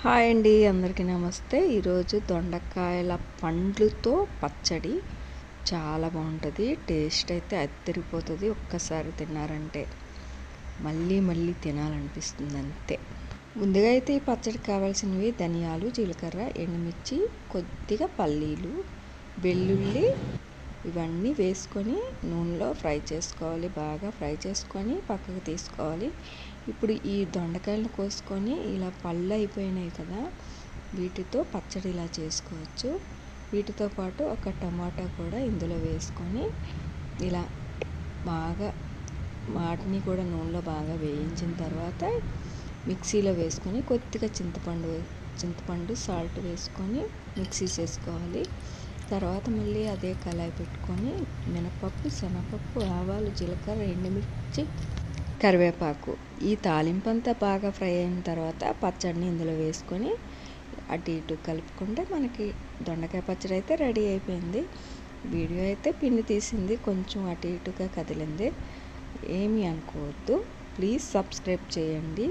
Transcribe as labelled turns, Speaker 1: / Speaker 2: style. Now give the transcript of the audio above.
Speaker 1: Hi అండి, అందరికీ నమస్తే. ఈరోజు దొండకాయల పండ్లతో పచ్చడి చాలా బాగుంటుంది. టేస్ట్ అయితే అదిరిపోతుంది. ఒక్కసారి తిన్నారంటే మళ్ళీ మళ్ళీ తినాలనిపిస్తుంది అంతే. ముందుగా అయితే ఈ పచ్చడికి కావాల్సినవి ధనియాలు, జీలకర్ర, ఎండుమిర్చి, కొద్దిగా పల్లీలు, వెల్లుల్లి ఇవన్నీ వేసుకొని నూనెలో ఫ్రై చేసుకోవాలి. బాగా ఫ్రై చేసుకొని పక్కకు తీసుకోవాలి. ఇప్పుడు ఈ దొండకాయలను కోసుకొని ఇలా పళ్ళు అయిపోయినాయి కదా, వీటితో పచ్చడి ఇలా చేసుకోవచ్చు. వీటితో పాటు ఒక టమాటా కూడా ఇందులో వేసుకొని ఇలా బాగా వాటిని కూడా నూనెలో బాగా వేయించిన తర్వాత మిక్సీలో వేసుకొని కొద్దిగా చింతపండు సాల్ట్ వేసుకొని మిక్సీ చేసుకోవాలి. తర్వాత మళ్ళీ అదే కళాయి పెట్టుకొని మినపప్పు, శనగపప్పు, ఆవాలు, జీలకర్ర, ఎండుమిర్చి, కరివేపాకు ఈ తాలింపంతా బాగా ఫ్రై అయిన తర్వాత పచ్చడిని ఇందులో వేసుకొని అటు ఇటు కలుపుకుంటే మనకి దొండకాయ పచ్చడి అయితే రెడీ అయిపోయింది. వీడియో అయితే పిండి తీసింది, కొంచెం అటు ఇటుగా కదిలింది, ఏమీ అనుకోవద్దు. ప్లీజ్ సబ్స్క్రైబ్ చేయండి.